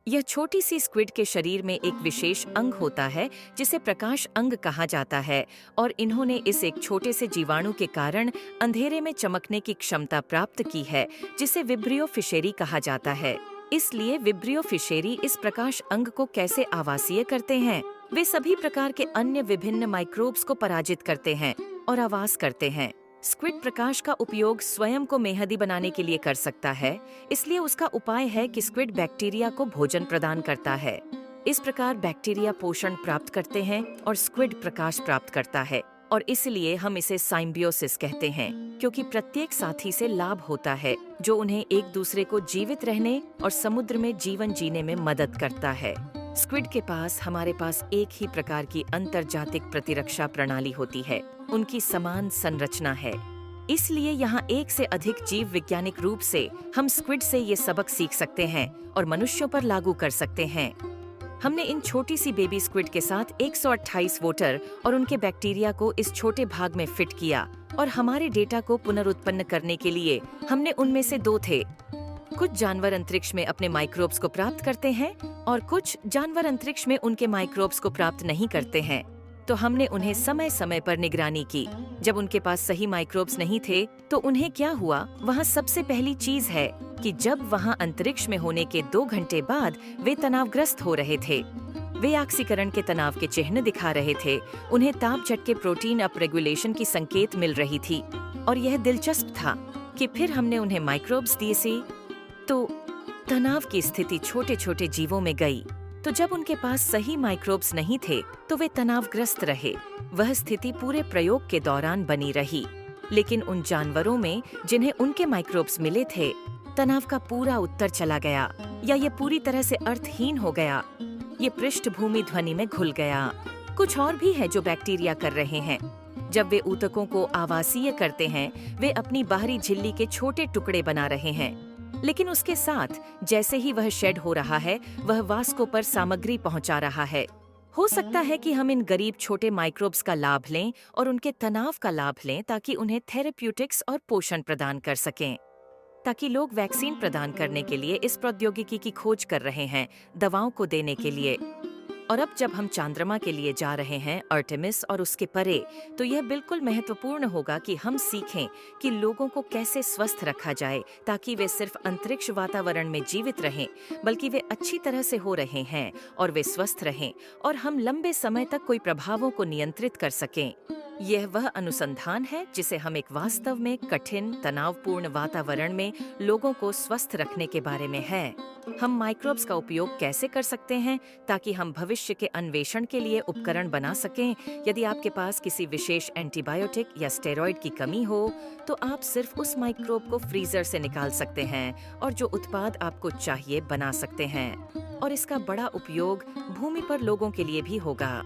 यह छोटी सी स्क्विड के शरीर में एक विशेष अंग होता है जिसे प्रकाश अंग कहा जाता है और इन्होंने इस एक छोटे से जीवाणु के कारण अंधेरे में चमकने की क्षमता प्राप्त की है जिसे विब्रियो फिशेरी कहा जाता है। इसलिए विब्रियो फिशेरी इस प्रकाश अंग को कैसे आवासीय करते हैं? वे सभी प्रकार के अन्य विभिन्न माइक्रोब्स को पराजित करते हैं और आवास करते हैं। स्क्विड प्रकाश का उपयोग स्वयं को मेहदी बनाने के लिए कर सकता है, इसलिए उसका उपाय है कि स्क्विड बैक्टीरिया को भोजन प्रदान करता है। इस प्रकार बैक्टीरिया पोषण प्राप्त करते हैं और स्क्विड प्रकाश प्राप्त करता है और इसलिए हम इसे साइम्बियोसिस कहते हैं, क्योंकि प्रत्येक साथी से लाभ होता है जो उन्हें एक दूसरे को जीवित रहने और समुद्र में जीवन जीने में मदद करता है। स्क्विड के पास हमारे पास एक ही प्रकार की अंतर्जातिक प्रतिरक्षा प्रणाली होती है, उनकी समान संरचना है। इसलिए यहाँ एक से अधिक जीव वैज्ञानिक रूप से हम स्क्विड से ये सबक सीख सकते हैं और मनुष्यों पर लागू कर सकते हैं। हमने इन छोटी सी बेबी स्क्विड के साथ 128 वोटर और उनके बैक्टीरिया को इस छोटे भाग में फिट किया और हमारे डेटा को पुनरुत्पन्न करने के लिए हमने उनमें से 2 थे। कुछ जानवर अंतरिक्ष में अपने माइक्रोब्स को प्राप्त करते हैं और कुछ जानवर अंतरिक्ष में उनके माइक्रोब्स को प्राप्त नहीं करते हैं, तो हमने उन्हें समय समय पर निगरानी की। जब उनके पास सही माइक्रोब्स नहीं थे तो उन्हें क्या हुआ? वहाँ सबसे पहली चीज है कि जब वहाँ अंतरिक्ष में होने के 2 घंटे बाद वे तनावग्रस्त हो रहे थे। वे ऑक्सीकरण के तनाव के चिन्ह दिखा रहे थे, उन्हें ताप झटके प्रोटीन अप रेगुलेशन की संकेत मिल रही थी और यह दिलचस्प था कि फिर हमने उन्हें माइक्रोब्स दिए सी तो तनाव की स्थिति छोटे छोटे जीवों में गई। तो जब उनके पास सही माइक्रोब्स नहीं थे तो वे तनावग्रस्त रहे। वह स्थिति पूरे प्रयोग के दौरान बनी रही, लेकिन उन जानवरों में जिन्हें उनके माइक्रोब्स मिले थे, तनाव का पूरा उत्तर चला गया या ये पूरी तरह से अर्थहीन हो गया। ये पृष्ठभूमि ध्वनि में घुल गया। कुछ और भी है जो बैक्टीरिया कर रहे हैं। जब वे ऊतकों को आवासीय करते हैं, वे अपनी बाहरी झिल्ली के छोटे टुकड़े बना रहे हैं, लेकिन उसके साथ जैसे ही वह शेड हो रहा है, वह वास्को पर सामग्री पहुंचा रहा है। हो सकता है कि हम इन गरीब छोटे माइक्रोब्स का लाभ लें और उनके तनाव का लाभ लें ताकि उन्हें थेरेप्यूटिक्स और पोषण प्रदान कर सकें। ताकि लोग वैक्सीन प्रदान करने के लिए इस प्रौद्योगिकी की खोज कर रहे हैं, दवाओं को देने के लिए। और अब जब हम चंद्रमा के लिए जा रहे हैं, आर्टेमिस और उसके परे, तो यह बिल्कुल महत्वपूर्ण होगा कि हम सीखें कि लोगों को कैसे स्वस्थ रखा जाए ताकि वे सिर्फ अंतरिक्ष वातावरण में जीवित रहें, बल्कि वे अच्छी तरह से हो रहे हैं और वे स्वस्थ रहें और हम लंबे समय तक कोई प्रभावों को नियंत्रित कर सकें। यह वह अनुसंधान है जिसे हम एक वास्तव में कठिन तनावपूर्ण वातावरण में लोगों को स्वस्थ रखने के बारे में है। हम माइक्रोब्स का उपयोग कैसे कर सकते हैं ताकि हम भविष्य के अन्वेषण के लिए उपकरण बना सकें। यदि आपके पास किसी विशेष एंटीबायोटिक या स्टेरॉइड की कमी हो, तो आप सिर्फ उस माइक्रोब को फ्रीजर से निकाल सकते हैं और जो उत्पाद आपको चाहिए बना सकते हैं। और इसका बड़ा उपयोग भूमि पर लोगों के लिए भी होगा।